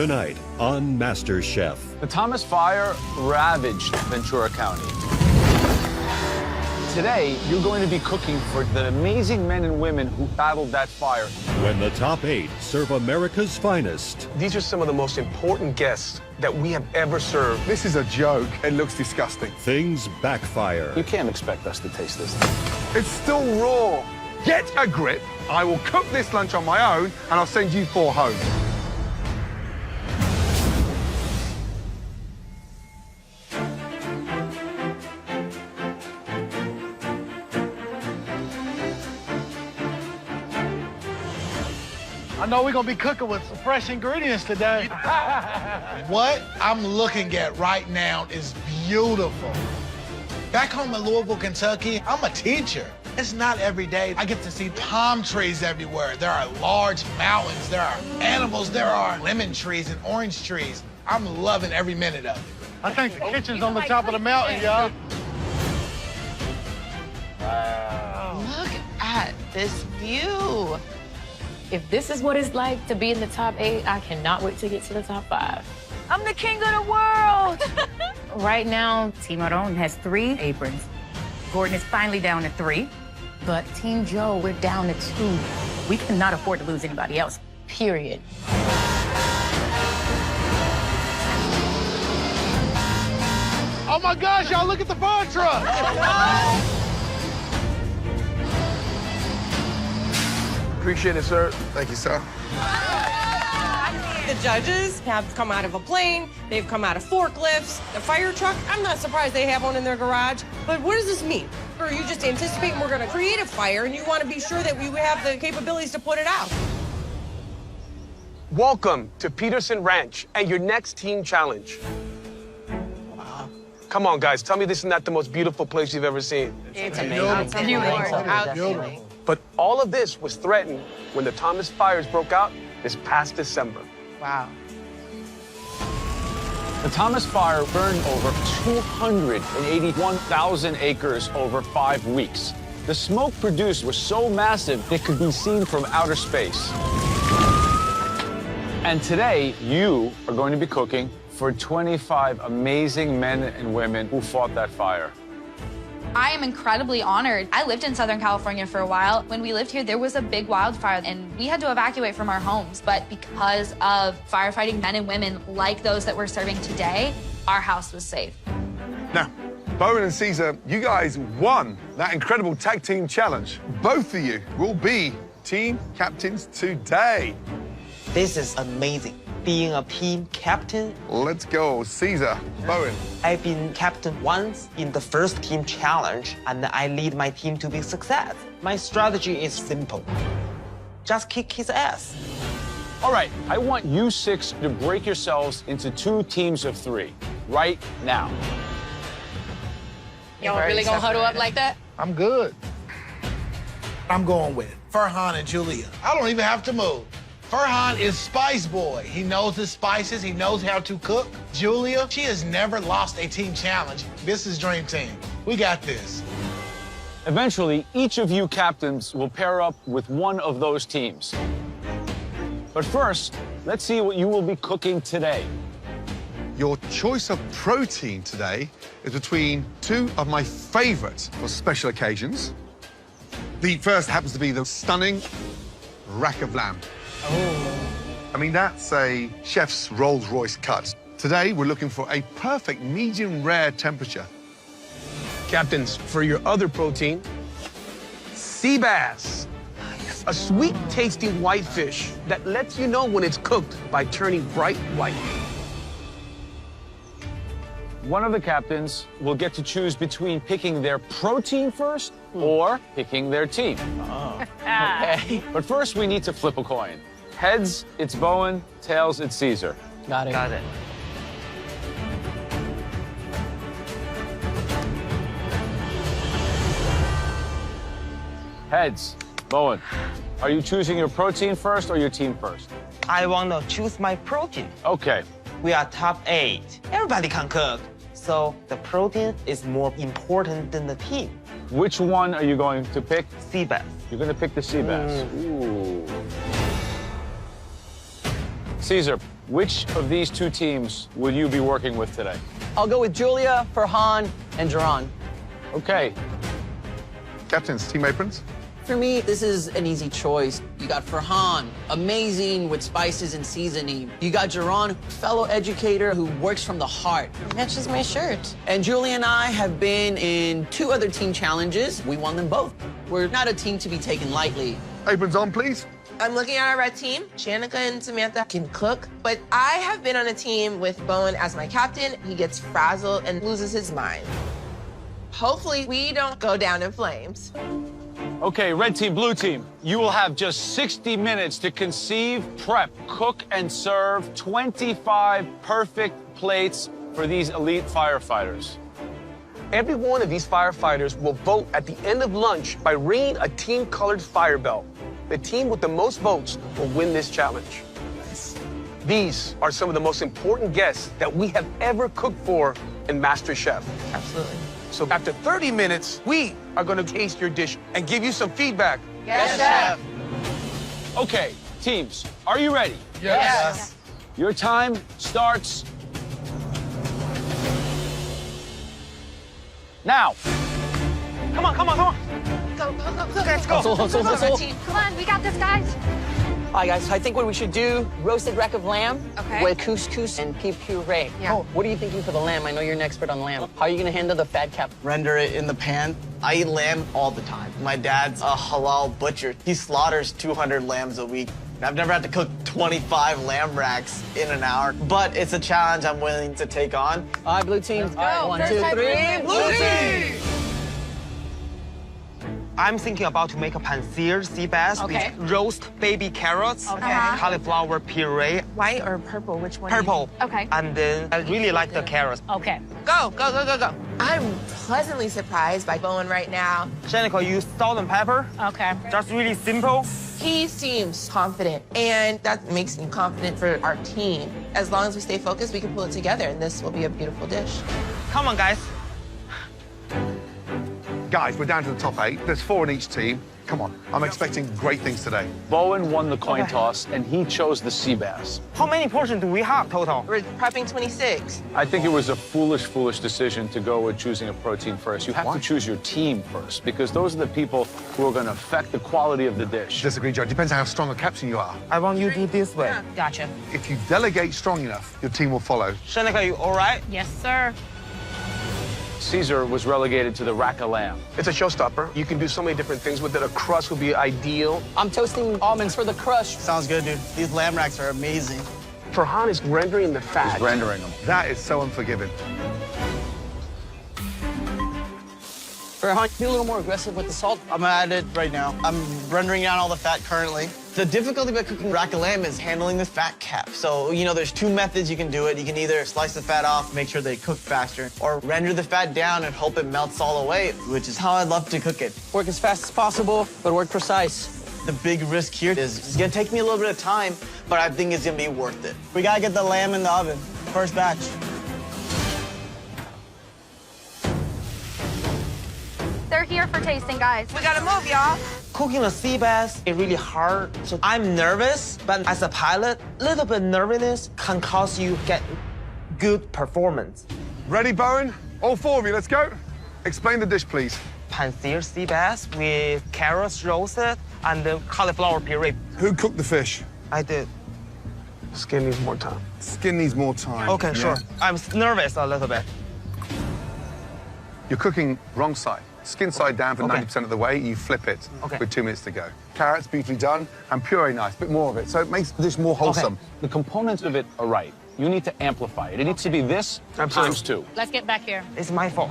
Tonight on Masterchef. The Thomas Fire ravaged Ventura County. Today, you're going to be cooking for the amazing men and women who battled that fire. When the top 8 serve America's finest. These are some of the most important guests that we have ever served. This is a joke. It looks disgusting. Things backfire. You can't expect us to taste this. It's still raw. Get a grip. I will cook this lunch on my own, and I'll send you 4 home. I know we're gonna be cooking with some fresh ingredients today. What I'm looking at right now is beautiful. Back home in Louisville, Kentucky, I'm a teacher. It's not every day I get to see palm trees everywhere. There are large mountains, there are animals, there are lemon trees and orange trees. I'm loving every minute of it. I think the kitchen's on the top of the mountain, y'all. Look at this view. If this is what it's like to be in the top 8, I cannot wait to get to the top 5. I'm the king of the world. Right now, Team Aron has 3 aprons. Gordon is finally down to 3. But Team Joe, we're down to 2. We cannot afford to lose anybody else. Period. Oh my gosh, y'all, look at the fire truck. Appreciate it, sir. Thank you, sir. The judges have come out of a plane, they've come out of forklifts, the fire truck. I'm not surprised they have one in their garage, but what does this mean? Or you just anticipate we're gonna create a fire and you wanna be sure that we have the capabilities to put it out? Welcome to Peterson Ranch and your next team challenge. Come on, guys, tell me this is not the most beautiful place you've ever seen. It's amazing. Outstanding. But all of this was threatened when the Thomas fires broke out this past December. Wow. The Thomas Fire burned over 281,000 acres over 5 weeks. The smoke produced was so massive it could be seen from outer space. And today, you are going to be cooking for 25 amazing men and women who fought that fire. I am incredibly honored. I lived in Southern California for a while. When we lived here, there was a big wildfire, and we had to evacuate from our homes. But because of firefighting men and women like those that we're serving today, our house was safe. Now, Bowen and Caesar, you guys won that incredible tag team challenge. Both of you will be team captains today. This is amazing. Being a team captain. Let's go, Caesar. Bowen. I've been captain once in the first team challenge, and I lead my team to big success. My strategy is simple. Just kick his ass. All right, I want you 6 to break yourselves into 2 teams of 3 right now. Y'all really gonna huddle up like that? I'm good. I'm going with Farhan and Julia. I don't even have to move. Farhan is Spice Boy. He knows his spices. He knows how to cook. Julia, she has never lost a team challenge. This is Dream Team. We got this. Eventually, each of you captains will pair up with one of those teams. But first, let's see what you will be cooking today. Your choice of protein today is between 2 of my favorites for special occasions. The first happens to be the stunning rack of lamb. I mean, that's a chef's Rolls-Royce cut. Today, we're looking for a perfect medium rare temperature. Captains, for your other protein, sea bass. A sweet, tasty white fish that lets you know when it's cooked by turning bright white. One of the captains will get to choose between picking their protein first or picking their team. Okay. But first, we need to flip a coin. Heads, it's Bowen. Tails, it's Caesar. Got it. Got it. Heads, Bowen. Are you choosing your protein first or your team first? I want to choose my protein. Okay. We are top 8. Everybody can cook. So the protein is more important than the team. Which one are you going to pick? Sea bass. You're going to pick the sea bass. Ooh. Caesar, which of these two teams will you be working with today? I'll go with Julia, Farhan, and Jaron. Okay. Captains, team aprons. For me, this is an easy choice. You got Farhan, amazing with spices and seasoning. You got Jaron, fellow educator who works from the heart. Matches my shirt. And Julia and I have been in 2 other team challenges. We won them both. We're not a team to be taken lightly. Aprons on, please. I'm looking at our red team. Shanika and Samantha can cook, but I have been on a team with Bowen as my captain. He gets frazzled and loses his mind. Hopefully, we don't go down in flames. Okay, red team, blue team, you will have just 60 minutes to conceive, prep, cook, and serve 25 perfect plates for these elite firefighters. Every one of these firefighters will vote at the end of lunch by ringing a team-colored fire bell. The team with the most votes will win this challenge. These are some of the most important guests that we have ever cooked for in MasterChef. Absolutely. So after 30 minutes, we are going to taste your dish and give you some feedback. Yes, chef. Okay, teams, are you ready? Yes. Your time starts now. Come on, come on, come on. Go, go, go, go. Let's go. Come on, we got this, guys. All right, guys, I think what we should do, roasted rack of lamb Okay. with couscous and pea puree. Yeah. Oh, what are you thinking for the lamb? I know you're an expert on lamb. How are you gonna handle the fat cap? Render it in the pan. I eat lamb all the time. My dad's a halal butcher. He slaughters 200 lambs a week. I've never had to cook 25 lamb racks in an hour, but it's a challenge I'm willing to take on. All right, blue team. Let's go. 1, First 2, time 3, blue team! I'm thinking about to make a pansir sea bass Okay. with roast baby carrots, Okay. cauliflower puree, White or purple? Which one? purple. Okay. And then I really like the carrots. Okay. Go, go, go, go, go. I'm pleasantly surprised by Bowen right now. Shanika, use salt and pepper. Okay. Just really simple. He seems confident, and that makes me confident for our team. As long as we stay focused, we can pull it together, and this will be a beautiful dish. Come on, guys. Guys, we're down to the top 8. There's 4 in each team. Come on, I'm expecting great things today. Bowen won the coin toss, and he chose the sea bass. How many portions do we have total? We're prepping 26. I think it was a foolish decision to go with choosing a protein first. You have to choose your team first, because those are the people who are going to affect the quality of the dish. Disagree, Joe. Depends how strong a captain you are. I want you to do this way. Gotcha. If you delegate strong enough, your team will follow. Shanika, you all right? Yes, sir. Caesar was relegated to the rack of lamb. It's a showstopper. You can do so many different things with it. A crust would be ideal. I'm toasting almonds for the crush. Sounds good, dude. These lamb racks are amazing. Farhan is rendering the fat. He's rendering them. That is so unforgiving. Farhan, be a little more aggressive with the salt. I'm at it right now. I'm rendering down all the fat currently. The difficulty about cooking rack of lamb is handling the fat cap. So, you know, there's 2 methods you can do it. You can either slice the fat off, make sure they cook faster, or render the fat down and hope it melts all away, which is how I'd love to cook it. Work as fast as possible, but work precise. The big risk here is it's gonna take me a little bit of time, but I think it's gonna be worth it. We gotta get the lamb in the oven. First batch. They're here for tasting, guys. We gotta move, y'all. Cooking a sea bass is really hard, so I'm nervous, but as a pilot, a little bit nervousness can cause you get good performance. Ready, Bowen? All 4 of you, let's go. Explain the dish, please. Pansir sea bass with carrots roasted and the cauliflower puree. Who cooked the fish? I did. Skin needs more time. Skin needs more time. Okay, sure. I'm nervous a little bit. You're cooking wrong side. Skin side down for 90% of the way, you flip it with 2 minutes to go. Carrots, beautifully done, and puree nice, a bit more of it, so it makes the dish more wholesome. The components of it are right. You need to amplify it. It needs to be this times 2. Let's get back here. It's my fault.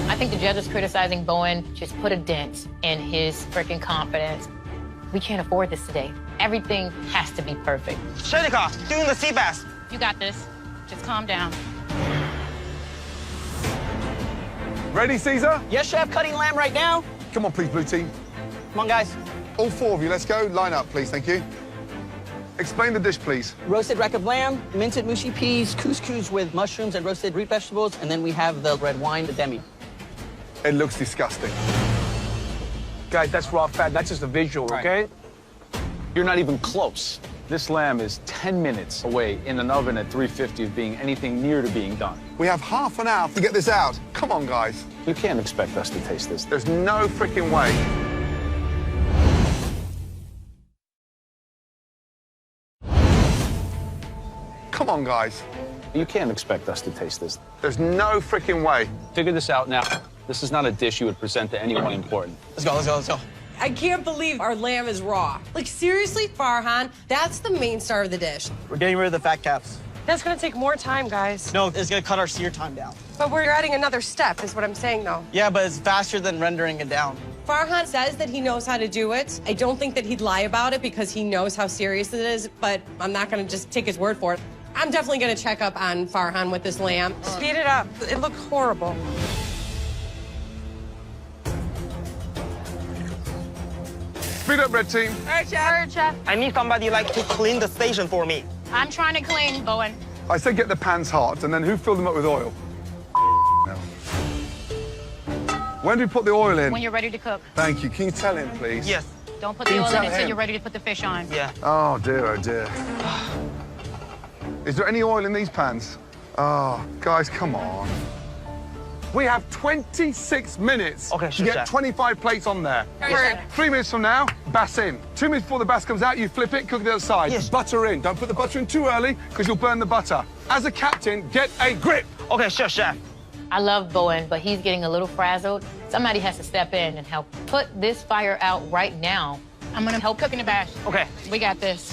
I think the judges criticizing Bowen just put a dent in his freaking confidence. We can't afford this today. Everything has to be perfect. Shanika, doing the sea bass. You got this. Just calm down. Ready, Caesar? Yes, chef, cutting lamb right now. Come on, please, blue team. Come on, guys. All 4 of you, let's go. Line up, please, thank you. Explain the dish, please. Roasted rack of lamb, minted mushy peas, couscous with mushrooms and roasted root vegetables, and then we have the red wine, the demi. It looks disgusting. Guys, that's raw fat. That's just a visual, okay? You're not even close. This lamb is 10 minutes away in an oven at 350 of being anything near to being done. We have half an hour to get this out. Come on, guys. You can't expect us to taste this. There's no freaking way. Come on, guys. You can't expect us to taste this. There's no freaking way. Figure this out now. This is not a dish you would present to anyone important. Let's go, let's go, let's go. I can't believe our lamb is raw. Like, seriously, Farhan, that's the main star of the dish. We're getting rid of the fat caps. That's gonna take more time, guys. No, it's gonna cut our sear time down. But we're adding another step, is what I'm saying, though. Yeah, but it's faster than rendering it down. Farhan says that he knows how to do it. I don't think that he'd lie about it because he knows how serious it is, but I'm not gonna just take his word for it. I'm definitely gonna check up on Farhan with this lamb. Speed it up. It looks horrible. Speed up, red team. All right, Chef. All right, Chef. I need somebody like to clean the station for me. I'm trying to clean, Bowen. I said get the pans hot, and then who filled them up with oil? No. When do we put the oil in? When you're ready to cook. Thank you. Can you tell him, please? Yes. Don't put the Can you oil tell in until him? you're ready to put the fish on. Yeah. Oh, dear, oh, dear. Is there any oil in these pans? Oh, guys, come on. We have 26 minutes to get 25 plates on there. Yes, 3 minutes from now, bass in. 2 minutes before the bass comes out, you flip it, cook it the other side. Yes. Butter in. Don't put the butter in too early, because you'll burn the butter. As a captain, get a grip. Okay, sure, chef. I love Bowen, but he's getting a little frazzled. Somebody has to step in and help put this fire out right now. I'm gonna help cooking the bash. Okay. We got this.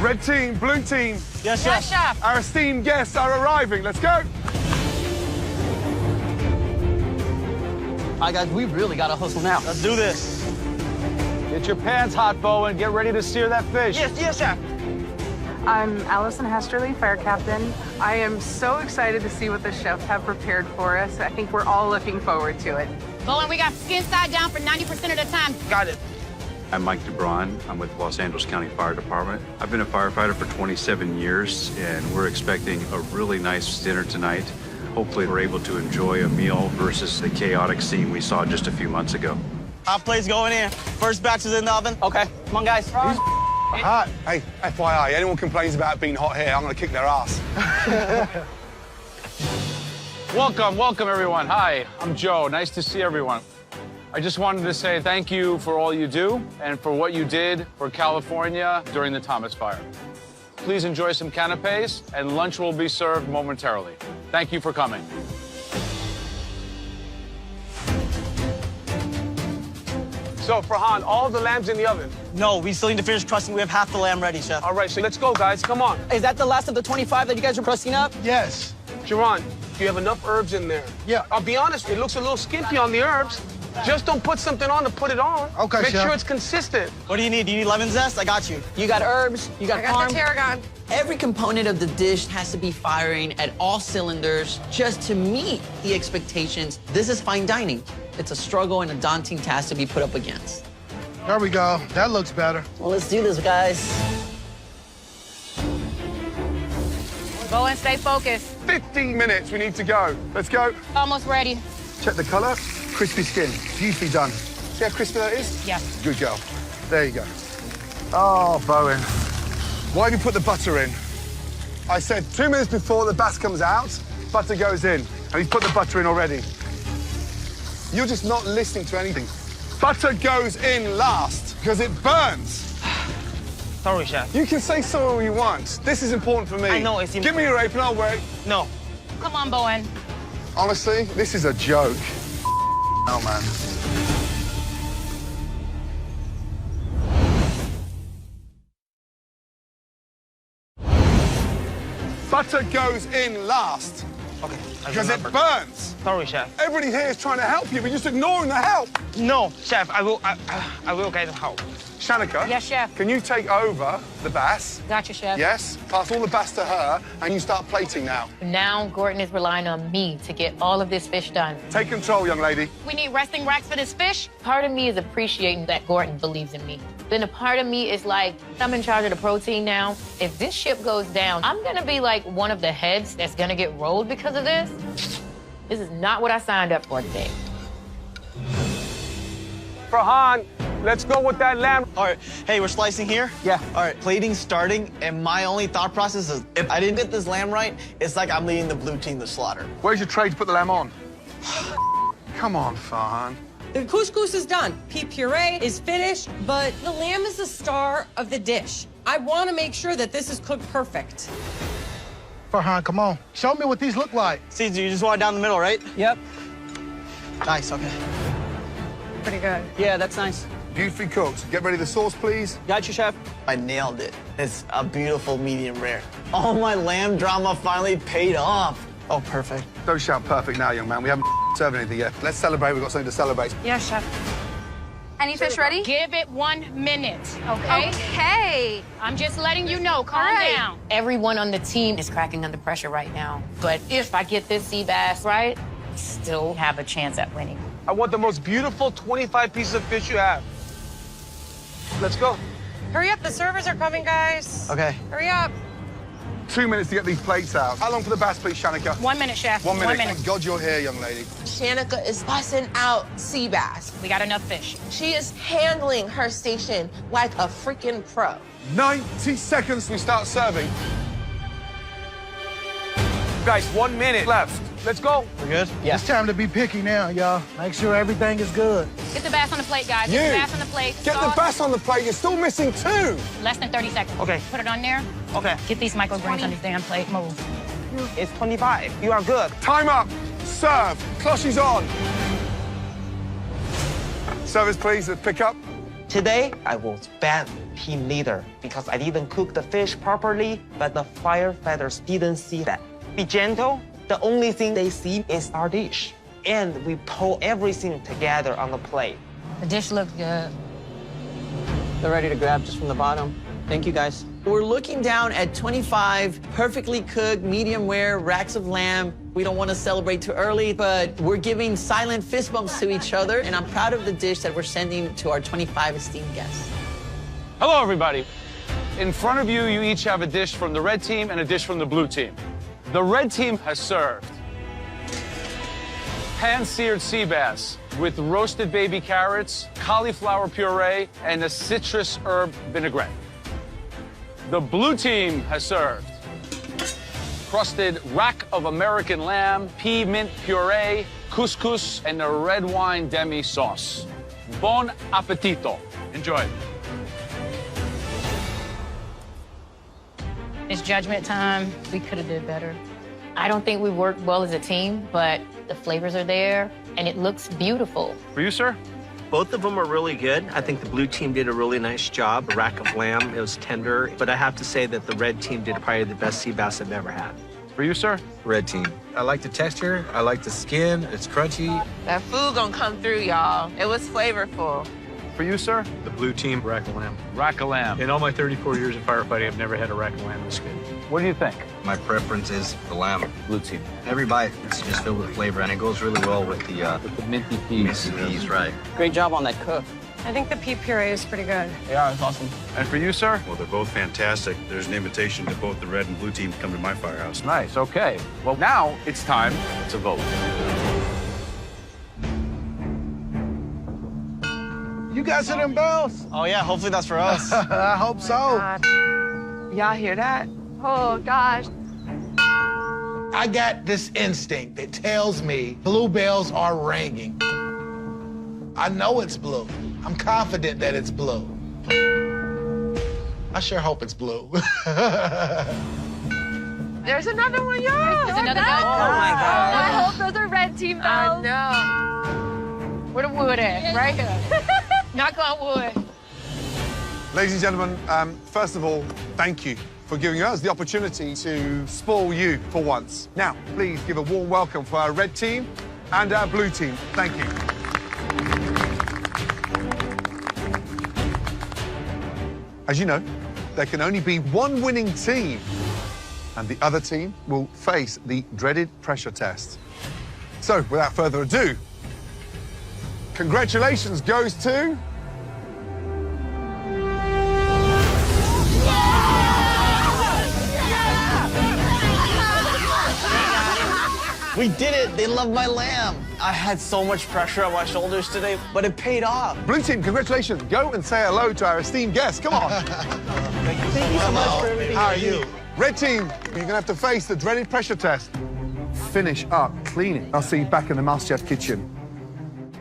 Red team, blue team. Yes, chef. Yes, Chef. Our esteemed guests are arriving. Let's go. All right, guys, we really got to hustle now. Let's do this. Get your pans hot, Bowen. Get ready to sear that fish. Yes, yes, chef. I'm Allison Hesterly, fire captain. I am so excited to see what the chefs have prepared for us. I think we're all looking forward to it. Bowen, we got skin side down for 90% of the time. Got it. I'm Mike DeBron. I'm with Los Angeles County Fire Department. I've been a firefighter for 27 years, and we're expecting a really nice dinner tonight. Hopefully, we're able to enjoy a meal versus the chaotic scene we saw just a few months ago. Hot plates going in. First batch is in the oven. Okay, come on, guys. Hot. Hey, FYI, anyone complains about being hot here, I'm going to kick their ass. Welcome, welcome, everyone. Hi, I'm Joe. Nice to see everyone. I just wanted to say thank you for all you do and for what you did for California during the Thomas Fire. Please enjoy some canapes, and lunch will be served momentarily. Thank you for coming. So, Farhan, all the lamb's in the oven. No, we still need to finish crusting. We have half the lamb ready, chef. All right, so let's go, guys. Come on. Is that the last of the 25 that you guys are crusting up? Yes. Jerron, do you have enough herbs in there? Yeah. I'll be honest, it looks a little skimpy on the herbs. Just don't put something on to put it on. Okay, Make chef. sure it's consistent. What do you need? Do you need lemon zest? I got you. You got herbs, you got I got parm. the tarragon. Every component of the dish has to be firing at all cylinders just to meet the expectations. This is fine dining. It's a struggle and a daunting task to be put up against. There we go. That looks better. Well, let's do this, guys. Bowen, stay focused. 15 minutes we need to go. Let's go. Almost ready. Check the color. Crispy skin. Beautifully done. See how crispy that is? Yeah. Good girl. There you go. Oh, Bowen. Why have you put the butter in? I said 2 minutes before the bass comes out, butter goes in. And he's put the butter in already. You're just not listening to anything. Butter goes in last because it burns. Sorry, chef. You can say sorry all you want. This is important for me. I know it's important. Give me your apron, I'll wear it. No. Come on, Bowen. Honestly, this is a joke. Oh, man. Butter goes in last. Okay, because it burns. Sorry, chef. Everybody here is trying to help you, but you're just ignoring the help. No, chef, I will get help. Shanika? Yes, chef. Can you take over the bass? Gotcha, chef. Yes. Pass all the bass to her, and you start plating now. Now, Gordon is relying on me to get all of this fish done. Take control, young lady. We need resting racks for this fish. Part of me is appreciating that Gordon believes in me. Then a part of me is like, I'm in charge of the protein now. If this ship goes down, I'm gonna be like one of the heads that's gonna get rolled because of this. This is not what I signed up for today. Farhan, let's go with that lamb. All right, hey, we're slicing here? Yeah. All right, plating's starting, and my only thought process is if I didn't get this lamb right, it's like I'm leading the blue team to slaughter. Where's your tray to put the lamb on? Come on, Farhan. The couscous is done. Pea puree is finished, but the lamb is the star of the dish. I want to make sure that this is cooked perfect. Farhan, come on. Show me what these look like. Caesar, you just want it down the middle, right? Yep. Nice, okay. Pretty good. Yeah, that's nice. Beautifully cooked. Get ready the sauce, please. Got you, chef. I nailed it. It's a beautiful medium rare. All my lamb drama finally paid off. Oh, perfect. Don't shout perfect now, young man. We haven't served anything yet. Let's celebrate. We've got something to celebrate. Yeah, chef. Any fish ready? Give it 1 minute, okay? Okay. I'm just letting you know. Calm down. Everyone on the team is cracking under pressure right now. But if I get this sea bass right, I still have a chance at winning. I want the most beautiful 25 pieces of fish you have. Let's go. Hurry up, the servers are coming, guys. Okay. Hurry up. 2 minutes to get these plates out. How long for the bass, please, Shanika? 1 minute, chef. 1 minute. 1 minute. Thank God you're here, young lady. Shanika is busting out sea bass. We got enough fish. She is handling her station like a freaking pro. 90 seconds, we start serving. Guys, 1 minute left. Let's go. We're good? Yeah. It's time to be picky now, y'all. Make sure everything is good. Get the bass on the plate, guys. Get the bass on the plate. Get the bass on the plate. You're still missing 2. Less than 30 seconds. Okay. Put it on there. Okay. Get these microgreens on this damn plate. Move. It's 25. You are good. Time up. Serve. Cloches on. Service, please. Pick up. Today, I was bad team leader because I didn't cook the fish properly, but the firefighters didn't see that. Be gentle. The only thing they see is our dish. And we pull everything together on the plate. The dish looks good. They're ready to grab just from the bottom. Thank you, guys. We're looking down at 25 perfectly cooked, medium rare racks of lamb. We don't want to celebrate too early, but we're giving silent fist bumps to each other, and I'm proud of the dish that we're sending to our 25 esteemed guests. Hello, everybody. In front of you, you each have a dish from the red team and a dish from the blue team. The red team has served pan-seared sea bass with roasted baby carrots, cauliflower puree, and a citrus herb vinaigrette. The blue team has served crusted rack of American lamb, pea mint puree, couscous, and a red wine demi sauce. Bon appetito. Enjoy. It's judgment time. We could have did better. I don't think we worked well as a team, but the flavors are there, and it looks beautiful. For you, sir? Both of them are really good. I think the blue team did a really nice job. A rack of lamb, it was tender. But I have to say that the red team did probably the best sea bass I've ever had. For you, sir? Red team. I like the texture. I like the skin. It's crunchy. That food gonna come through, y'all. It was flavorful. For you, sir? The blue team, rack of lamb. Rack of lamb. In all my 34 years of firefighting, I've never had a rack of lamb this good. What do you think? My preference is the lamb. Blue team. Every bite is just filled with flavor, and it goes really well with the minty peas. Minty peas, right. Great job on that cook. I think the pea puree is pretty good. Yeah, it's awesome. And for you, sir? Well, they're both fantastic. There's an invitation to both the red and blue team to come to my firehouse. Nice, okay. Well, now it's time to vote. You guys hear them bells? Oh, yeah, hopefully that's for us. I hope so. Y'all hear that? Oh, gosh. I got this instinct that tells me blue bells are ringing. I know it's blue. I'm confident that it's blue. I sure hope it's blue. There's another one, y'all. There's another one. bell. Oh, my God. I hope those are red team bells. I know. Where the wood at? Right here. Knock on wood. Ladies and gentlemen, first of all, thank you for giving us the opportunity to spoil you for once. Now, please give a warm welcome for our red team and our blue team. Thank you. As you know, there can only be one winning team, and the other team will face the dreaded pressure test. So, without further ado, congratulations goes to We did it. They love my lamb. I had so much pressure on my shoulders today, but it paid off. Blue team, congratulations. Go and say hello to our esteemed guest. Come on. Thank you so much for everything. How are you? Red team, you're going to have to face the dreaded pressure test. Finish up cleaning. I'll see you back in the Masterchef kitchen.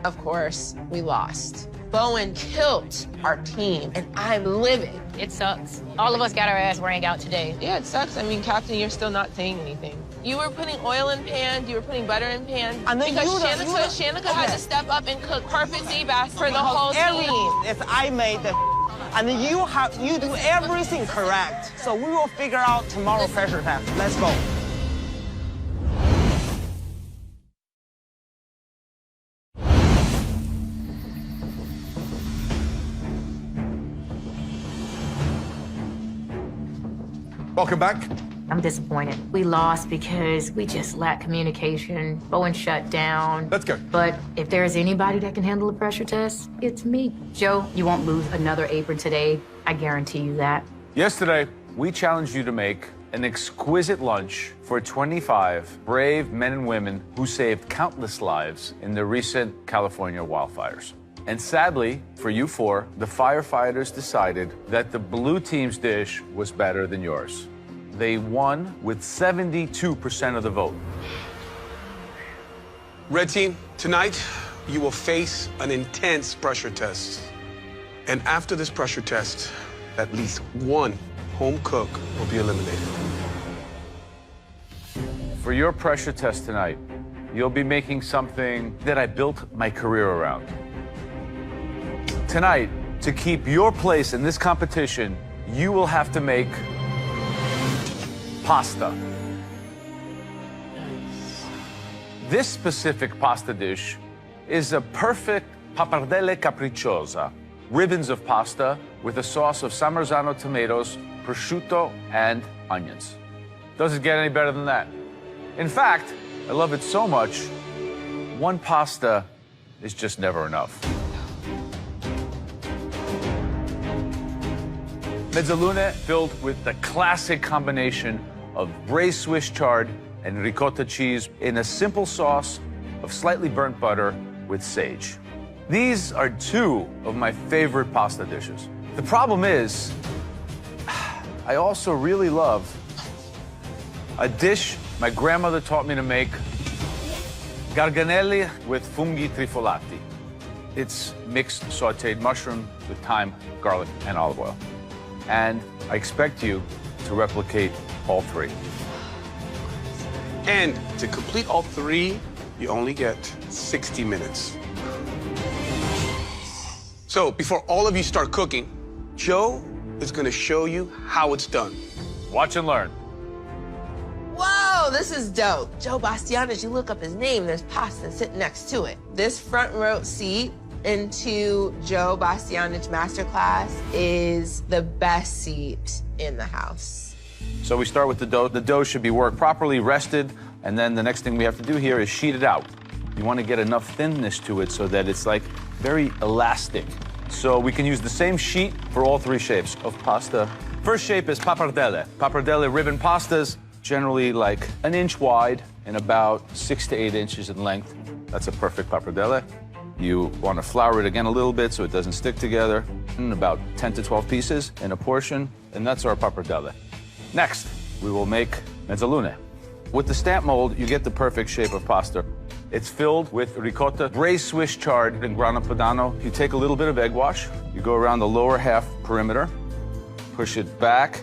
Of course, we lost. Bowen killed our team, and I'm livid. It sucks. All of us got our ass rang out today. Yeah, it sucks. I mean, Captain, you're still not saying anything. You were putting oil in pans, you were putting butter in pans. And then because Shanika had to step up and cook perfect sea bass for the whole team. If I made the and then you do everything correct. So we will figure out tomorrow pressure test. Let's go. Welcome back. I'm disappointed. We lost because we just lacked communication. Bowen shut down. Let's go. But if there's anybody that can handle a pressure test, it's me. Joe, you won't lose another apron today. I guarantee you that. Yesterday, we challenged you to make an exquisite lunch for 25 brave men and women who saved countless lives in the recent California wildfires. And sadly, for you four, the firefighters decided that the blue team's dish was better than yours. They won with 72% of the vote. Red team, tonight you will face an intense pressure test. And after this pressure test, at least one home cook will be eliminated. For your pressure test tonight, you'll be making something that I built my career around. Tonight, to keep your place in this competition, you will have to make pasta. This specific pasta dish is a perfect pappardelle capricciosa, ribbons of pasta with a sauce of Samarzano tomatoes, prosciutto, and onions. Doesn't get any better than that. In fact, I love it so much, one pasta is just never enough. Mezzaluna filled with the classic combination of braised Swiss chard and ricotta cheese in a simple sauce of slightly burnt butter with sage. These are two of my favorite pasta dishes. The problem is, I also really love a dish my grandmother taught me to make, garganelli with funghi trifolati. It's mixed sautéed mushroom with thyme, garlic, and olive oil. And I expect you to replicate all three. And to complete all three, you only get 60 minutes. So before all of you start cooking, Joe is gonna show you how it's done. Watch and learn. Whoa, this is dope. Joe Bastianich, you look up his name, there's pasta sitting next to it. This front row seat into Joe Bastianich Masterclass is the best seat in the house. So we start with the dough. The dough should be worked properly, rested, and then the next thing we have to do here is sheet it out. You want to get enough thinness to it so that it's like very elastic. So we can use the same sheet for all three shapes of pasta. First shape is pappardelle. Pappardelle ribbon pastas, generally like an inch wide and about 6 to 8 inches in length. That's a perfect pappardelle. You want to flour it again a little bit so it doesn't stick together. In about 10 to 12 pieces in a portion, and that's our pappardelle. Next, we will make mezzaluna. With the stamp mold, you get the perfect shape of pasta. It's filled with ricotta, braised Swiss chard, and grana padano. You take a little bit of egg wash, you go around the lower half perimeter, push it back,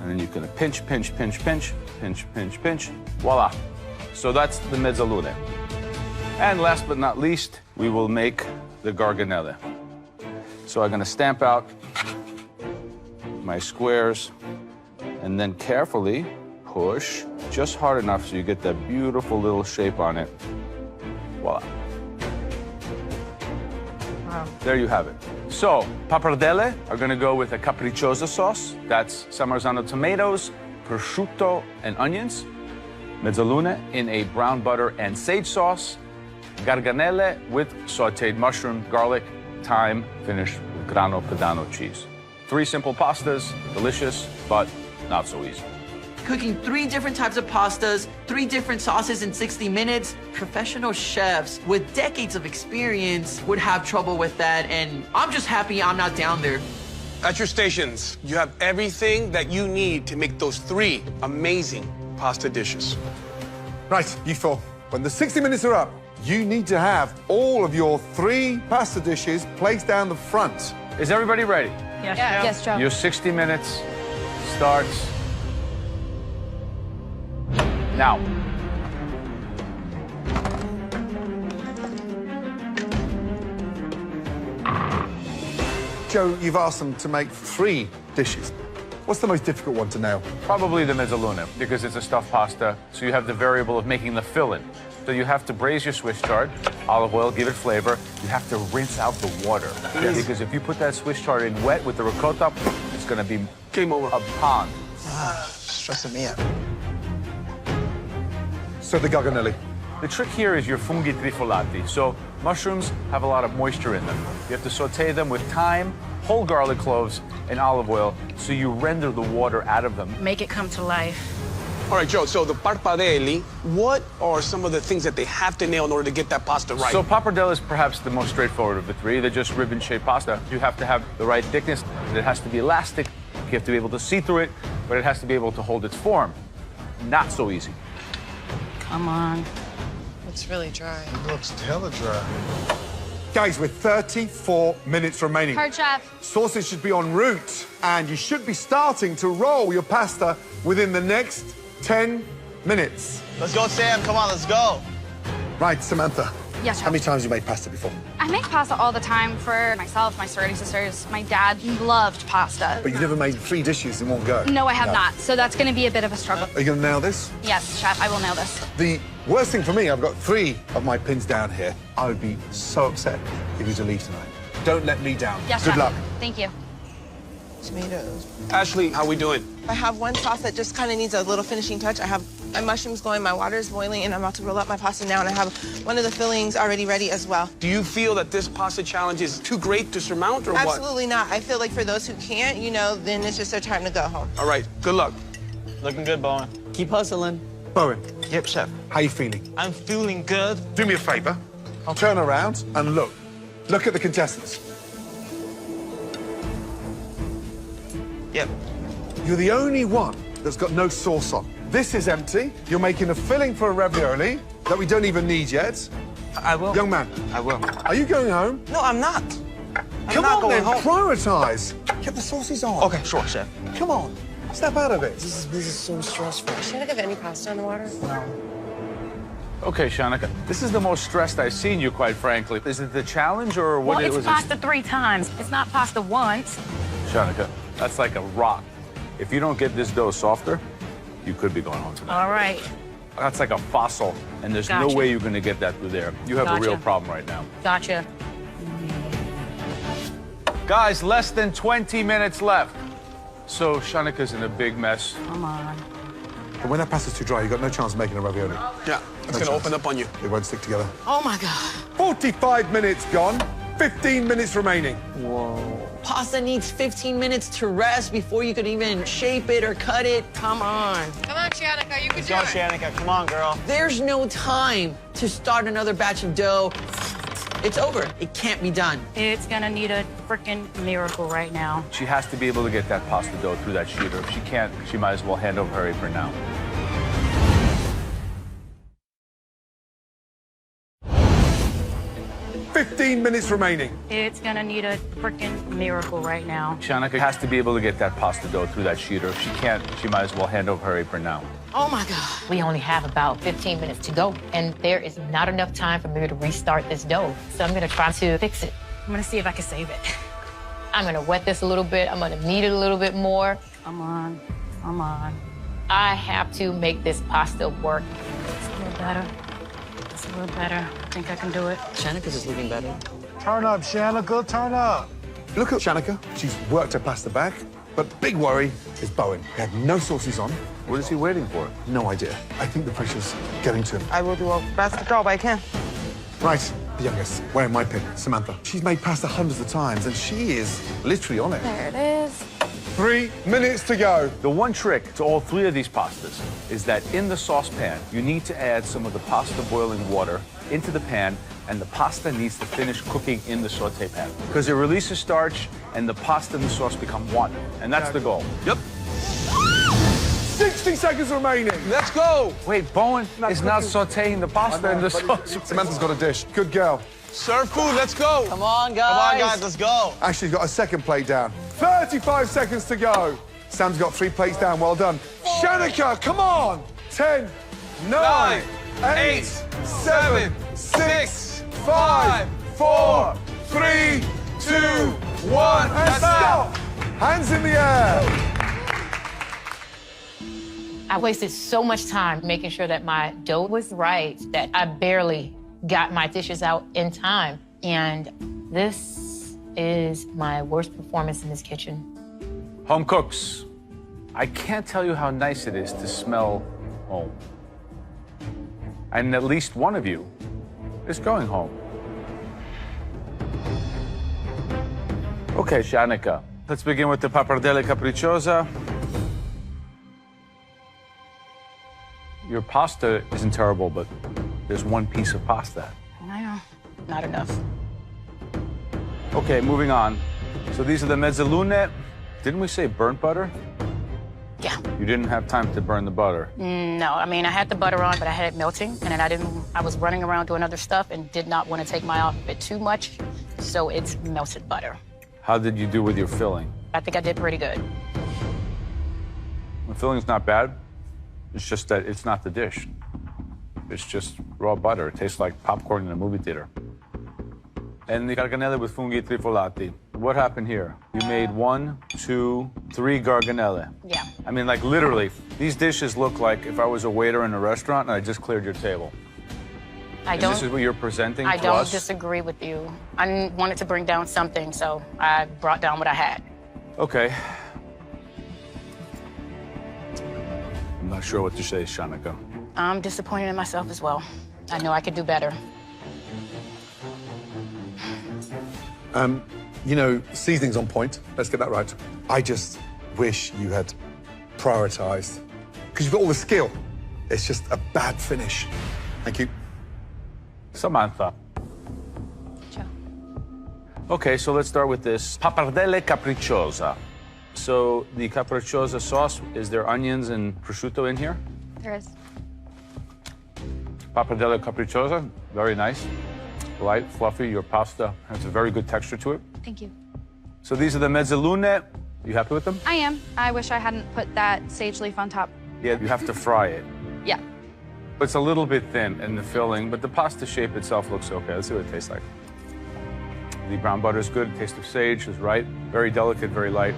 and then you can pinch, pinch, pinch, pinch, pinch, pinch, pinch. Voila. So that's the mezzaluna. And last but not least, we will make the garganelle. So I'm gonna stamp out my squares and then carefully push just hard enough so you get that beautiful little shape on it. Voila. Wow. There you have it. So, pappardelle are gonna go with a capricciosa sauce. That's Samarzano tomatoes, prosciutto, and onions. Mezzaluna in a brown butter and sage sauce. Garganelle with sautéed mushroom, garlic, thyme, finished with grana padano cheese. 3 simple pastas, delicious, but not so easy. cooking 3 different types of pastas, 3 different sauces in 60 minutes. Professional chefs with decades of experience would have trouble with that, and I'm just happy I'm not down there. At your stations, you have everything that you need to make those 3 amazing pasta dishes. Right, you 4. When the 60 minutes are up, you need to have all of your 3 pasta dishes placed down the front. Is everybody ready? Yes, Joe. Yes, Joe. Your 60 minutes starts now. Joe, you've asked them to make 3 dishes. What's the most difficult one to nail? Probably the mezzaluna, because it's a stuffed pasta, so you have the variable of making the filling. So you have to braise your Swiss chard, olive oil, give it flavor. You have to rinse out the water. Yes. Because if you put that Swiss chard in wet with the ricotta, it's gonna be game over. A pond. Stressing me out. So the garganelli. The trick here is your funghi trifolati. So mushrooms have a lot of moisture in them. You have to saute them with thyme, whole garlic cloves, and olive oil, so you render the water out of them. Make it come to life. All right, Joe, so the parpadelli, what are some of the things that they have to nail in order to get that pasta right? So pappardelle is perhaps the most straightforward of the 3. They're just ribbon-shaped pasta. You have to have the right thickness. It has to be elastic. You have to be able to see through it, but it has to be able to hold its form. Not so easy. Come on. It's really dry. It looks hella dry. Guys, with 34 minutes remaining. Hard chef. Sauces should be en route, and you should be starting to roll your pasta within the next 10 minutes. Let's go, Sam. Come on, let's go. Right, Samantha. Yes, Chef. How many times have you made pasta before? I make pasta all the time for myself, my sorority sisters. My dad loved pasta. But you've never made 3 dishes in one go? No, I have not. So that's going to be a bit of a struggle. Are you going to nail this? Yes, Chef, I will nail this. The worst thing for me, I've got 3 of my pins down here. I would be so upset if you to leave tonight. Don't let me down. Yes, Good Chef. luck. Thank you. Tomatoes. Ashley, how we doing? I have one sauce that just kind of needs a little finishing touch. I have my mushrooms going, my water is boiling, and I'm about to roll up my pasta now, and I have one of the fillings already ready as well. Do you feel that this pasta challenge is too great to surmount, or what? Absolutely not. I feel like for those who can't, you know, then it's just their time to go home. All right, good luck. Looking good, Bowen. Keep hustling. Bowen, Yep, chef. how you feeling? I'm feeling good. Do me a favor. I'll turn around and look. Look at the contestants. Yep. You're the only one that's got no sauce on. This is empty. You're making a filling for a ravioli that we don't even need yet. I will. Young man. I will. Are you going home? No, I'm not. Come on, then. Prioritize. Get the sauces on. Okay, sure, chef. Come on. Step out of it. This is so stressful. Should I give any pasta in the water? No. Okay, Shanika, this is the most stressed I've seen you, quite frankly. Is it the challenge, or what? Well, it's pasta 3 times. It's not pasta once. Shanika, that's like a rock. If you don't get this dough softer, you could be going home tonight. All right. That's like a fossil, and there's no Gotcha. way you're going to get that through there. You have a real Gotcha. problem right now. Gotcha. Guys, less than 20 minutes left. So Shanika's in a big mess. Come on. But when that pasta's too dry, you've got no chance of making a ravioli. Yeah, it's going to open up on you. It won't stick together. Oh, my God. 45 minutes gone. 15 minutes remaining. Whoa. Pasta needs 15 minutes to rest before you could even shape it or cut it. Come on. Come on, Shanika, you can do Go, it. Shanika. Come on, girl. There's no time to start another batch of dough. It's over. It can't be done. It's going to need a freaking miracle right now. She has to be able to get that pasta dough through that sheeter. If she can't, she might as well hand over her apron now. $15 minutes remaining. It's going to need a freaking miracle right now. Shanika has to be able to get that pasta dough through that sheeter. If she can't, she might as well hand over her apron now. Oh, my God. We only have about 15 minutes to go, and there is not enough time for me to restart this dough. So I'm gonna try to fix it. I'm going to see if I can save it. I'm gonna wet this a little bit. I'm gonna knead it a little bit more. Come on. Come on. I have to make this pasta work. It's a little better. It's a little better. I think I can do it. Shanika's is looking better. Turn up, Shanika, turn up. Look at Shanika. She's worked her pasta back. But big worry is Bowen. He had no sauces on. What is he waiting for? No idea. I think the pressure's getting to him. I will do a best job I can. Right, the youngest, wearing my pin, Samantha. She's made pasta hundreds of times, and she is literally on it. There it is. 3 minutes to go. The one trick to all three of these pastas is that in the saucepan, you need to add some of the pasta boiling water into the pan, and the pasta needs to finish cooking in the saute pan. Because it releases starch, and the pasta and the sauce become one. And that's the goal. Yep. 60 seconds remaining. Let's go. Wait, Bowen is not sauteing the pasta in the sauce. Samantha's got a dish. Good girl. Serve food, let's go. Come on, guys. Come on, guys, let's go. Ashley's got a second plate down. 35 seconds to go. Sam's got 3 plates down. Well done. Shanika, come on. 10, 9, 8, 7, 6, 5, 4, 3, 2, 1. And stop. Hands in the air. I wasted so much time making sure that my dough was right that I barely got my dishes out in time. And this is my worst performance in this kitchen. Home cooks, I can't tell you how nice it is to smell home. And at least one of you is going home. Okay, Shanika, let's begin with the pappardelle capricciosa. Your pasta isn't terrible, but there's one piece of pasta. I know, not enough. Okay, moving on. So these are the mezzalune. Didn't we say burnt butter? Yeah. You didn't have time to burn the butter. No, I mean, I had the butter on, but I had it melting, and then I was running around doing other stuff and did not want to take my eye off of it too much, so it's melted butter. How did you do with your filling? I think I did pretty good. The filling's not bad. It's just that it's not the dish. It's just raw butter. It tastes like popcorn in a movie theater. And the garganelle with funghi trifolati. What happened here? You made 1, 2, 3 garganelle. Yeah. I mean, like literally, these dishes look like if I was a waiter in a restaurant and I just cleared your table. This is what you're presenting to us? I don't disagree with you. I wanted to bring down something, so I brought down what I had. Okay. I'm not sure what to say, Shanika. I'm disappointed in myself as well. I know I could do better. You know, seasoning's on point. Let's get that right. I just wish you had prioritized, because you've got all the skill. It's just a bad finish. Thank you. Samantha. Ciao. Okay, so let's start with this pappardelle capricciosa. So the capricciosa sauce, is there onions and prosciutto in here? There is. Pappardelle capricciosa, very nice. Light, fluffy. Your pasta has a very good texture to it. Thank you. So these are the mezzalune. You happy with them? I am. I wish I hadn't put that sage leaf on top. Yeah, you have to fry it. Yeah. It's a little bit thin in the filling, but the pasta shape itself looks okay. Let's see what it tastes like. The brown butter is good. Taste of sage is right. Very delicate, very light.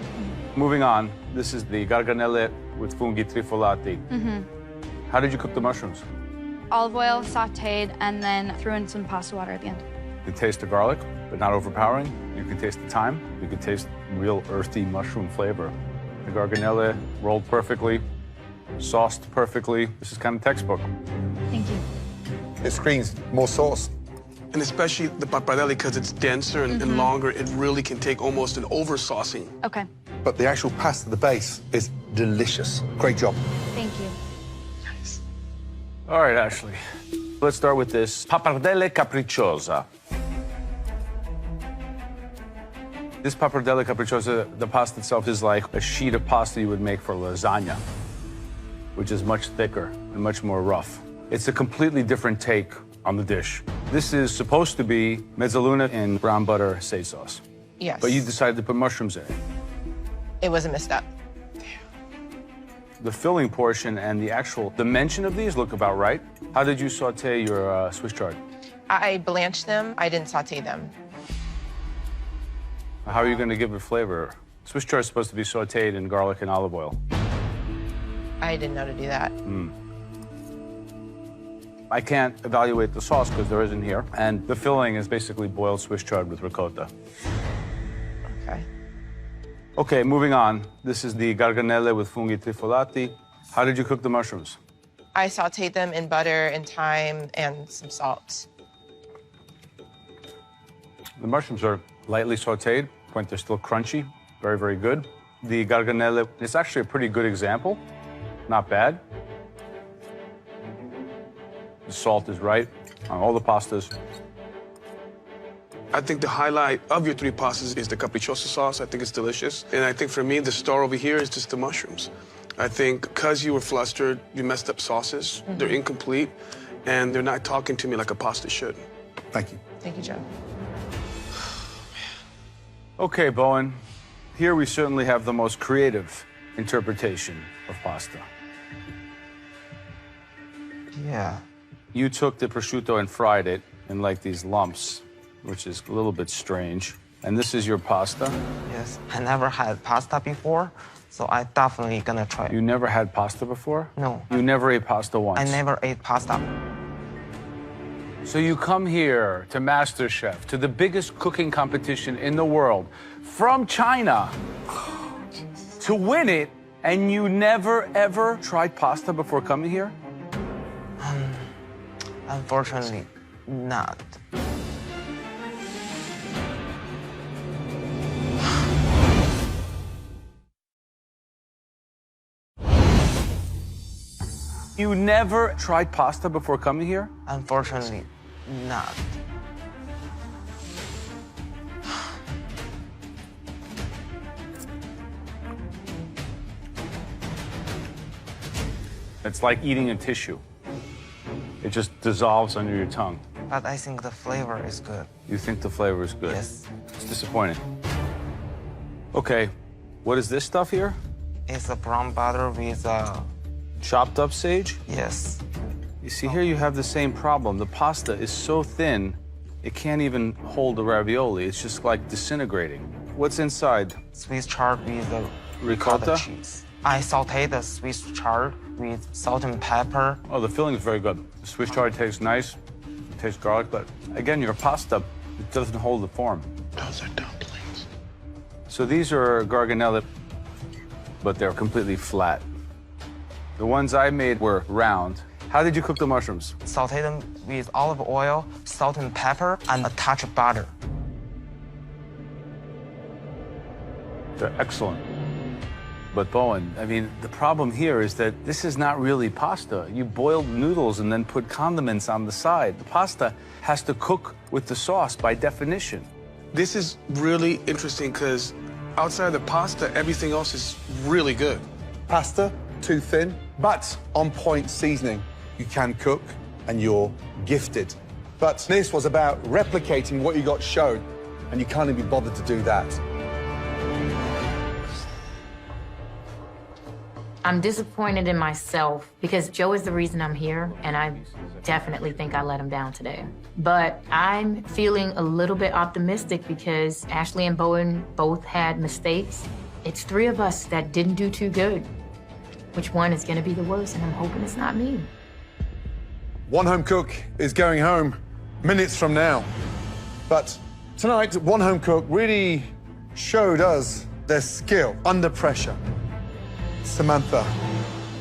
Moving on, this is the garganelle with funghi trifolati. How did you cook the mushrooms? Olive oil, sauteed, and then threw in some pasta water at the end. You taste the garlic, but not overpowering. You can taste the thyme. You can taste real earthy mushroom flavor. The garganelle rolled perfectly, sauced perfectly. This is kind of textbook. Thank you. It screams more sauce. And especially the pappardelle, because it's denser and longer, it really can take almost an over-saucing. Okay. But the actual pasta, the base, is delicious. Great job. Thank you. All right, Ashley. Let's start with this pappardelle capricciosa. This pappardelle capricciosa, the pasta itself is like a sheet of pasta you would make for lasagna, which is much thicker and much more rough. It's a completely different take on the dish. This is supposed to be mezzalune in brown butter sage sauce. Yes. But you decided to put mushrooms in it. It was a misstep. The filling portion and the actual dimension of these look about right. How did you saute your Swiss chard? I blanched them. I didn't saute them. How are you going to give it flavor? Swiss chard is supposed to be sauteed in garlic and olive oil. I didn't know to do that. I can't evaluate the sauce because there isn't here. And the filling is basically boiled Swiss chard with ricotta. Okay. Okay, moving on. This is the garganelle with funghi trifolati. How did you cook the mushrooms? I sauteed them in butter and thyme and some salt. The mushrooms are lightly sauteed, but they're still crunchy. Very, very good. The garganelle is actually a pretty good example. Not bad. The salt is right on all the pastas. I think the highlight of your 3 pastas is the capricciosa sauce. I think it's delicious. And I think for me, the star over here is just the mushrooms. I think because you were flustered, you messed up sauces. They're incomplete, and they're not talking to me like a pasta should. Thank you. Thank you, Joe. Okay, Bowen. Here we certainly have the most creative interpretation of pasta. Yeah. You took the prosciutto and fried it in like these lumps, which is a little bit strange. And this is your pasta? Yes. I never had pasta before, so I definitely gonna try it. You never had pasta before? No. You never ate pasta once? I never ate pasta. So you come here to Masterchef, to the biggest cooking competition in the world, from China, to win it, and you never, ever tried pasta before coming here? Unfortunately, not. You never tried pasta before coming here? Unfortunately, not. It's like eating a tissue. It just dissolves under your tongue. But I think the flavor is good. You think the flavor is good? Yes. It's disappointing. Okay, what is this stuff here? It's a brown butter with chopped up sage? Yes. You see, here you have the same problem. The pasta is so thin, it can't even hold the ravioli. It's just like disintegrating. What's inside? Swiss chard with the ricotta cheese. I sauteed the Swiss chard with salt and pepper. Oh, the filling is very good. The Swiss chard tastes nice. It tastes garlic, but again, your pasta, it doesn't hold the form. Those are dumplings. So these are garganelle, but they're completely flat. The ones I made were round. How did you cook the mushrooms? Sauteed them with olive oil, salt and pepper, and a touch of butter. They're excellent. But Bowen, I mean, the problem here is that this is not really pasta. You boiled noodles and then put condiments on the side. The pasta has to cook with the sauce by definition. This is really interesting because outside of the pasta, everything else is really good. Pasta, too thin, but on point seasoning. You can cook and you're gifted. But this was about replicating what you got shown, and you can't even be bothered to do that. I'm disappointed in myself because Joe is the reason I'm here, and I definitely think I let him down today. But I'm feeling a little bit optimistic because Ashley and Bowen both had mistakes. It's 3 of us that didn't do too good. Which one is gonna be the worst? And I'm hoping it's not me. One home cook is going home minutes from now. But tonight, one home cook really showed us their skill under pressure. Samantha,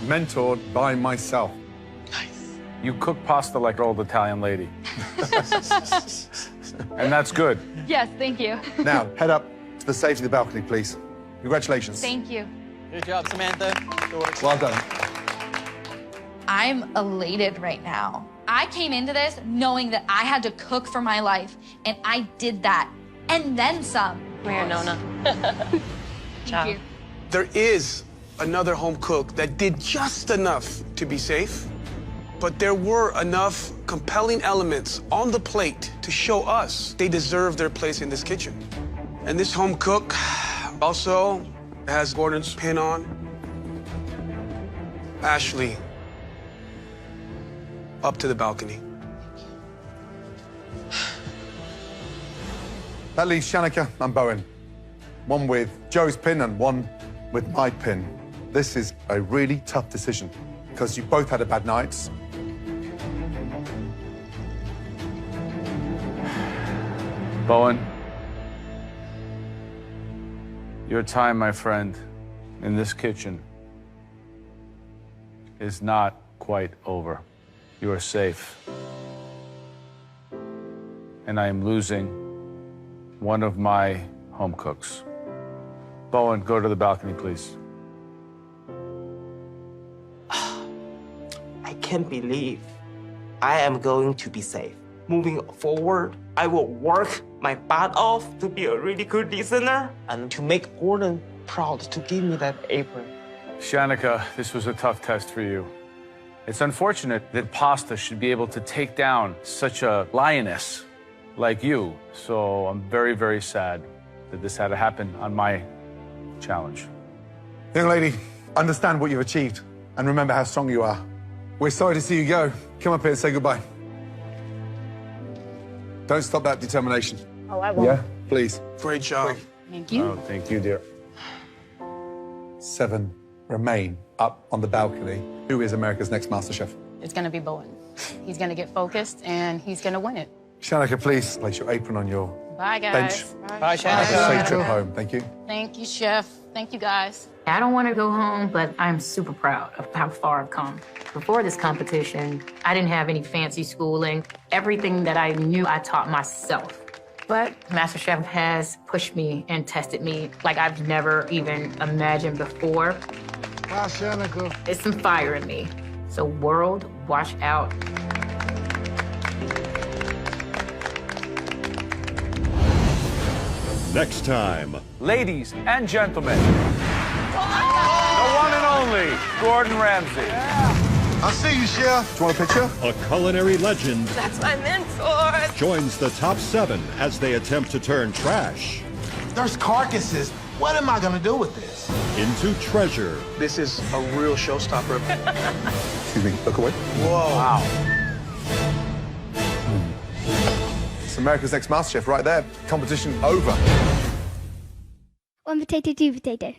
mentored by myself. Nice. You cook pasta like an old Italian lady. And that's good. Yes, thank you. Now, head up to the safety of the balcony, please. Congratulations. Thank you. Good job, Samantha. Good work. Well done. I'm elated right now. I came into this knowing that I had to cook for my life, and I did that, and then some. Come here, Nona. Thank you. There is another home cook that did just enough to be safe, but there were enough compelling elements on the plate to show us they deserve their place in this kitchen. And this home cook also has Gordon's pin on. Ashley, up to the balcony. That leaves Shanika and Bowen. One with Joe's pin and one with my pin. This is a really tough decision because you both had a bad night. Bowen, your time, my friend, in this kitchen is not quite over. You are safe. And I am losing one of my home cooks. Bowen, go to the balcony, please. I can't believe I am going to be safe. Moving forward, I will work my butt off to be a really good listener and to make Gordon proud to give me that apron. Shanika, this was a tough test for you. It's unfortunate that pasta should be able to take down such a lioness like you. So I'm very, very sad that this had to happen on my challenge. Young lady, understand what you've achieved and remember how strong you are. We're sorry to see you go. Come up here and say goodbye. Don't stop that determination. Oh, I won't. Yeah, please. Great job. Thank you. Oh, thank you, dear. 7 remain up on the balcony. Who is America's next MasterChef? It's going to be Bowen. He's going to get focused, and he's going to win it. Shanika, please place your apron on your Bye, guys. bench. Bye, Have a safe trip home. Thank you. Thank you, Chef. Thank you, guys. I don't want to go home, but I'm super proud of how far I've come. Before this competition, I didn't have any fancy schooling. Everything that I knew, I taught myself. But MasterChef has pushed me and tested me like I've never even imagined before. Bye, Shanika. There's some fire in me. So world, watch out. Next time. Ladies and gentlemen, the one and only Gordon Ramsay. I see you, Chef. Do you want a picture? A culinary legend That's my mentor. joins the top 7 as they attempt to turn trash There's carcasses. What am I gonna do with this? into treasure. This is a real showstopper. Excuse me, look away. Whoa. Wow. It's America's Next MasterChef right there. Competition over. 1 potato, 2 potato.